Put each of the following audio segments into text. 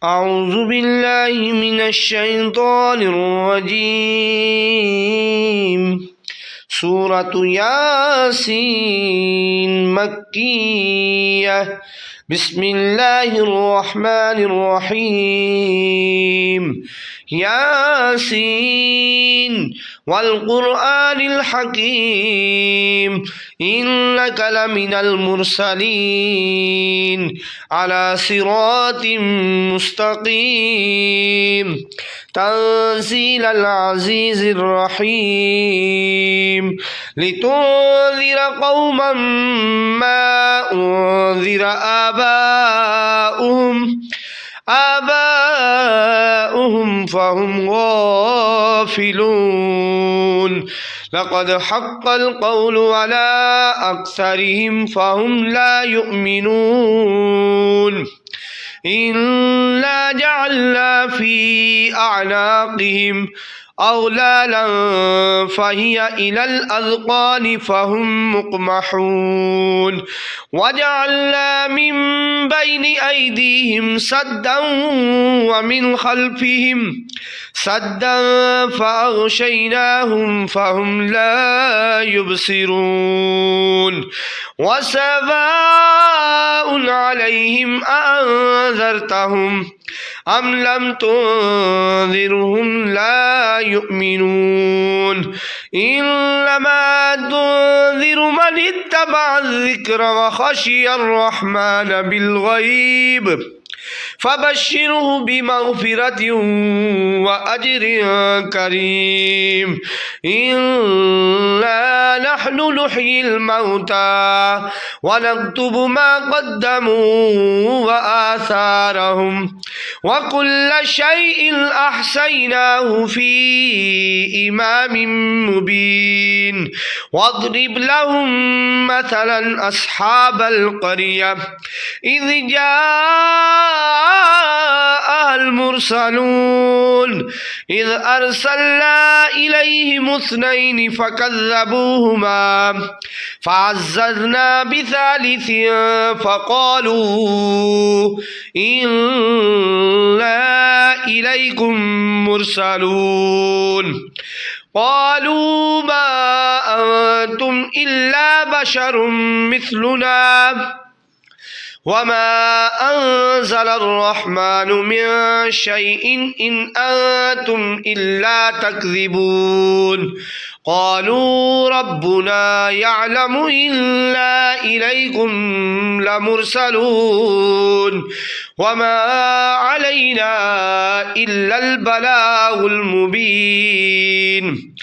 أعوذ بالله من الشيطان الرجيم. سورة ياسين مكية. بسم الله الرحمن الرحيم. ياسين والقرآن الحكيم إنك لمن المرسلين على صراط مستقيم تنزيل العزيز الرحيم لتنذر قوما ما أنذر آباؤهم فهم غافلون. لقد حق القول على أكثرهم فهم لا يؤمنون. إنا جعلنا في أعناقهم أغلالا فهي إلى الأذقان فهم مقمحون. وجعلنا من بين أيديهم سدا ومن خلفهم سدا فأغشيناهم فهم لا يبصرون. وسواء عليهم أأنذرتهم أم لم تنذرهم لا يؤمنون. إنما تنذر من اتبع الذكر وخشي الرحمن بالغيب فبشره بمغفرة وأجر كريم. إنا نحن نحيي الموتى ونكتب ما قدموا وآثارهم وكل شيء أحصيناه في إمام مبين. واضرب لهم مثلا أصحاب القرية إذ جاءها المرسلون إذ أرسلنا إليهم اثنين فكذبوهما فعززنا بثالث فقالوا إنا إليكم مرسلون. قالوا ما أنتم إلا بشر مثلنا وما أنزل الرحمن من شيء إن أنتم إلا تكذبون. قالوا ربنا يعلم إنا إليكم لمرسلون وما علينا إلا البلاغ المبين.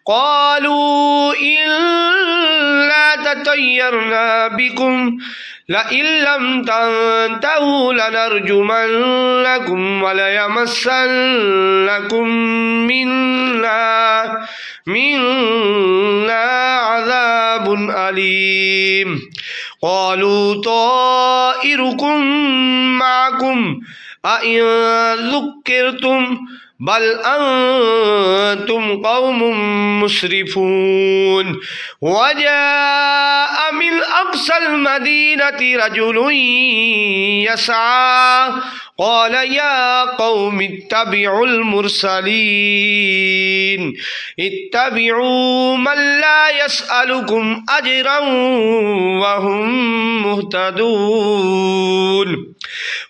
قالوا إنا تطيرنا بكم لئن لم تنتهوا لنرجمنكم وليمسنكم منا عذاب أليم. قالوا طائركم معكم أئن ذكرتم بل أنتم قوم مسرفون. وجاء من أقصى المدينة رجل يسعى قال يا قوم اتبعوا المرسلين اتبعوا من لا يسألكم أجرا وهم مهتدون.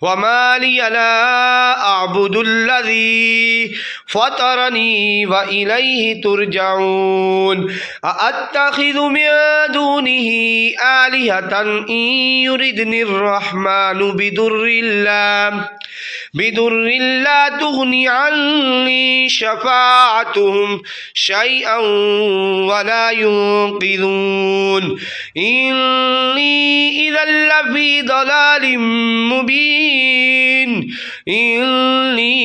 وما لي لا أعبد الذي فطرني وإليه ترجعون. أأتخذ من دونه آلهة إن يردني الرحمن بضر لا تغني عني شفاعتهم شيئا ولا ينقذون. إني إذا لفي ضلال مبين. إني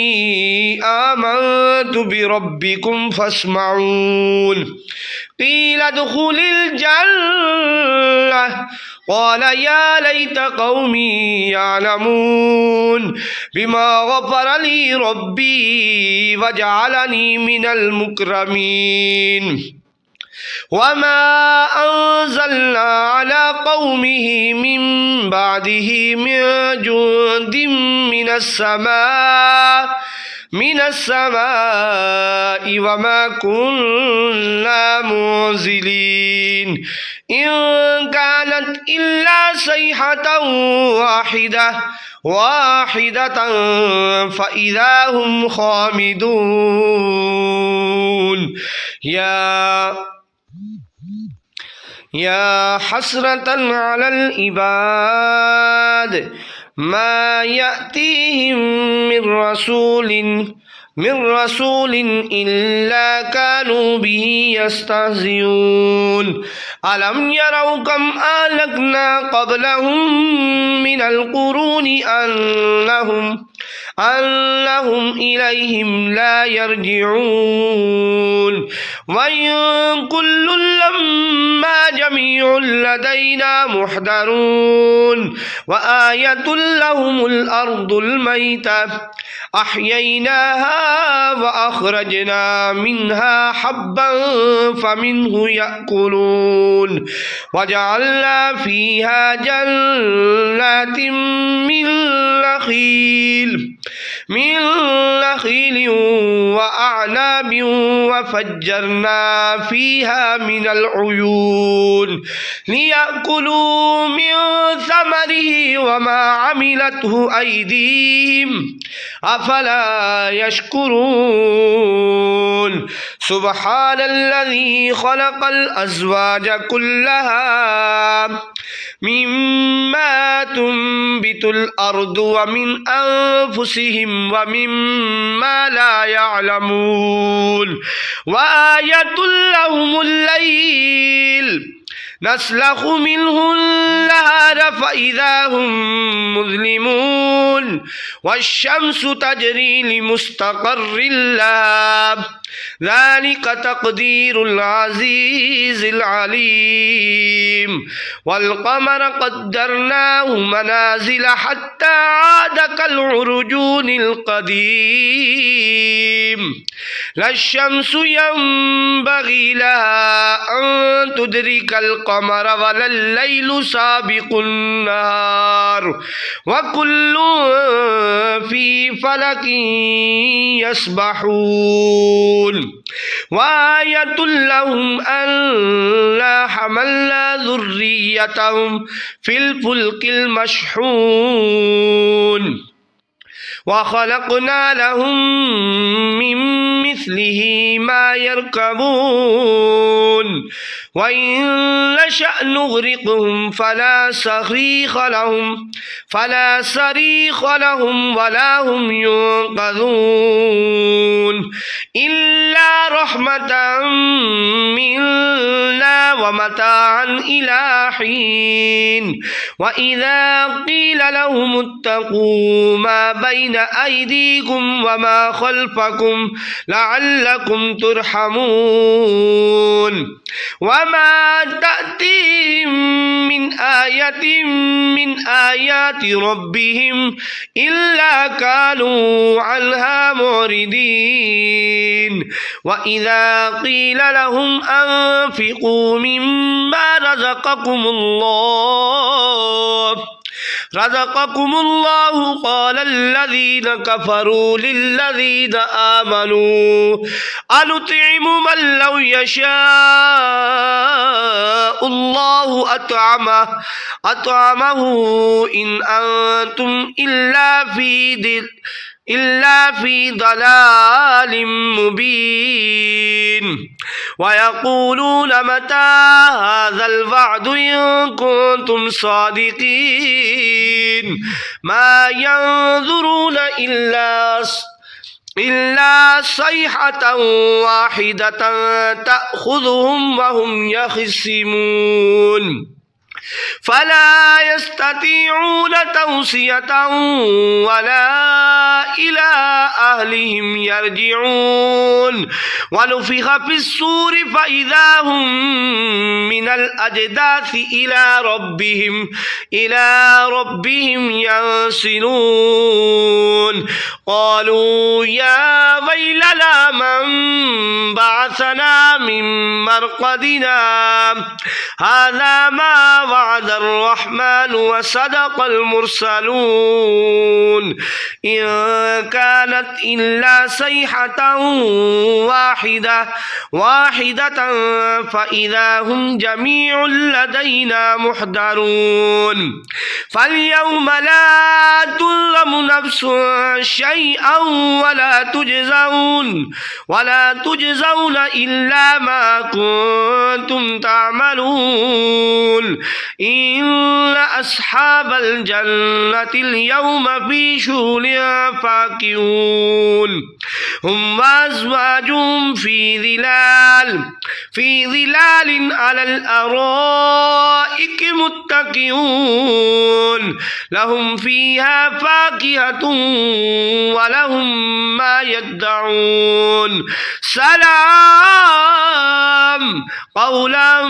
آمنت بربكم فاسمعون. قيل ادخل الجنة قال يا ليت قومي يعلمون بما غفر لي ربي وجعلني من المكرمين. وما أنزلنا على قومه من بعده من جند من السماء وما كنا منزلين إن كانت إلا صيحة واحدة فإذا هم خامدون يا حسرة على العباد ما يأتيهم من رسول إلا كانوا به يستهزئون ألم يروا كم أهلكنا قبلهم من القرون أنهم إليهم لا يرجعون وإن كل لما جميع لدينا محضرون وآية لهم الأرض الميتة أحييناها وأخرجنا منها حبا فمنه يأكلون وجعلنا فيها جنات من نخيل وأعناب وفجرنا فيها من العيون ليأكلوا من ثمره وما عملته أيديهم أفلا يشكرون سبحان الذي خلق الأزواج كلها مما تنبت الأرض ومن أنفسهم ومما لا يعلمون وآية لهم الليل نسلخ منه النهار فإذا هم مظلمون والشمس تجري لمستقر لها ذلك تقدير العزيز العليم والقمر قدرناه منازل حتى عاد كالعرجون القديم لا الشمس ينبغي لها أن تدرك القمر ولا الليل سابق النهار وكل في فلك يسبحون وآية لهم أنا حملنا ذريتهم في الفلك المشحون وخلقنا لهم من مثله ما يركبون وإن نشأ نغرقهم فلا صريخ لهم ولا هم ينقذون إلا رحمة منا ومتاعا إلى حين وإذا قيل لهم اتقوا ما بين أيديكم وما خلفكم لعلكم ترحمون وما تأتيهم من آية من آيات ربهم إلا كانوا عنها معرضين وإذا قيل لهم أنفقوا مما رزقكم الله قال الذين كفروا للذين آمنوا أنطعم من لو يشاء الله أطعمه إن أنتم إلا في ضلال مبين ويقولون متى هذا الوعد إن كنتم صادقين ما ينظرون إلا صيحة واحدة تأخذهم وهم يخصمون فلا يستطيعون توصية ولا إلى أهلهم يرجعون ونفخ في الصور فإذا هم من الأجداث إلى ربهم ينسلون قالوا يا ويلنا من بعثنا من مرقدنا هذا ما وعد الرحمن وصدق المرسلون إن كانت إلا صيحة واحدة فإذا هم جميع لدينا محضرون فاليوم لا تظلم نفس شيئا ولا تجزون إلا ما كنتم تعملون إن أصحاب الجنة اليوم في شغل فاكهون هم وأزواجهم في ظلال على الأرائك متكئون لهم فيها فاكهة ولهم ما يدعون سلام قولا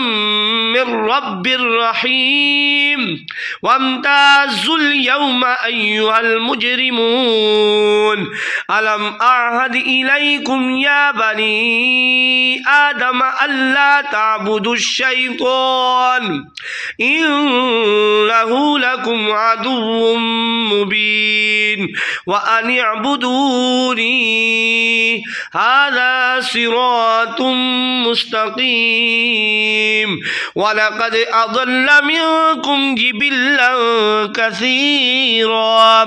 من رب رحيم وامتازوا اليوم أيها المجرمون ألم أعهد إليكم يا بني آدم ألا تعبدوا الشيطان إنه لكم عدو مبين وأن اعبدوني هذا صراط مستقيم ولقد أضل منكم جبلا كثيرا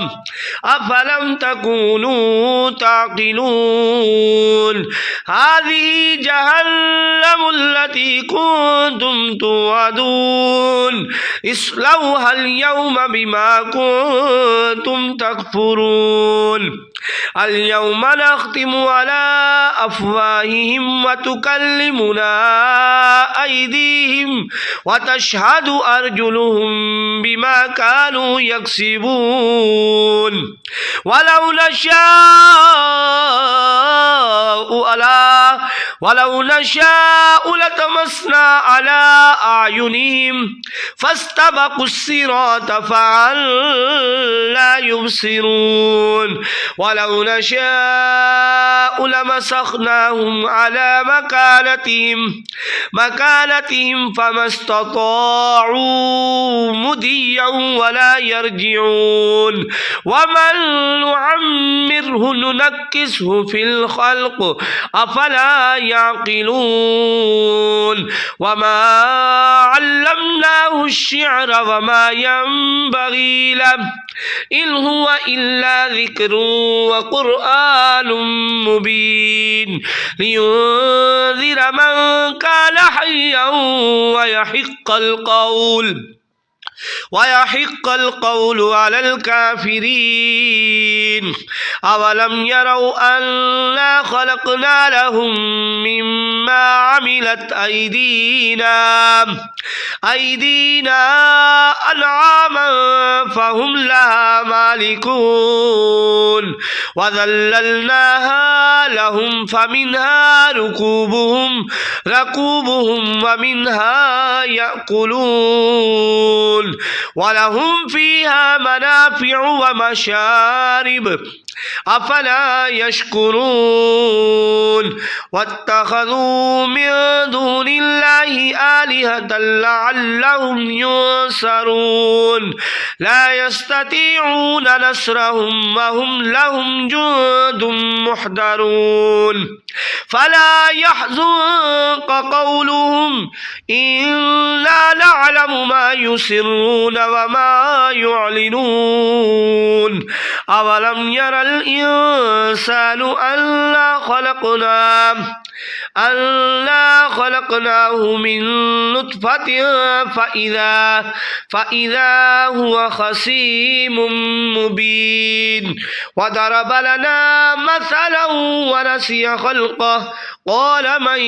أفلم تكونوا تعقلون هذه جهنم التي كنتم توعدون اصلوها اليوم بما كنتم تكفرون اليوم نختم على أفواههم وتكلمنا أيديهم وتشهد أرجلهم بما كانوا يكسبون ولو نشاء لطمسنا على أعينهم فاستبقوا الصراط فأنى يبصرون ولو نشاء لمسخناهم على مكانتهم فما استطاعوا مضيا ولا يرجعون ومن نعمره ننكسه في الخلق أفلا يعقلون وما علمناه الشعر وما ينبغي له إن هو إلا ذكر وقرآن مبين لينذر من كان حيا ويحق القول على الكافرين أولم يروا أنا خلقنا لهم مما عملت أيدينا أنعاما فهم لها مالكون وذللناها لهم فمنها ركوبهم ومنها يأكلون ولهم فيها منافع ومشارب أفلا يشكرون واتخذوا من دون الله آلهة لعلهم ينصرون لا يستطيعون نصرهم وهم لهم جند محضرون فلا يحزنك قولهم إنا نعلم ما يسرون وما يعلنون أولم ير الإنسان أنا خلقناه من نطفة فإذا هو خصيم مبين وضرب لنا مثلا ونسي خلقه قال من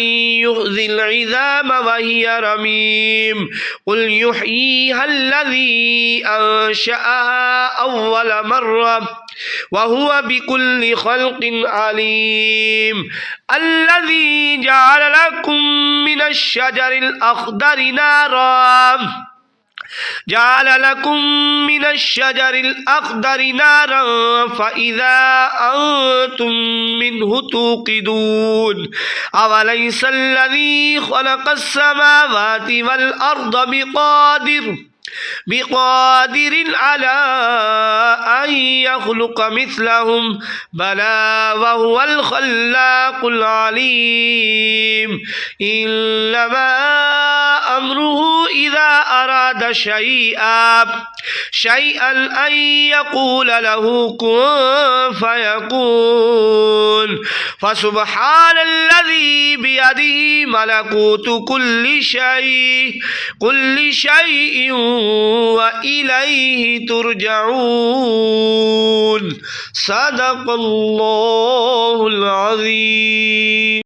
يحيي العظام وهي رميم قل يحييها الذي أنشأها أول مرة وهو بكل خلق عليم الذي جعل لكم من الشجر الأخضر نارا جعل لكم من الشجر الأخضر نارا فإذا أنتم منه توقدون أوليس الذي خلق السماوات والأرض بقادر على أن يخلق مثلهم بلى وهو الخلاق العليم إنما أمره إذا أراد شيئا أن يقول له كن فيكون فسبحان الذي بيده ملكوت كل شيء وإليه ترجعون صدق الله العظيم.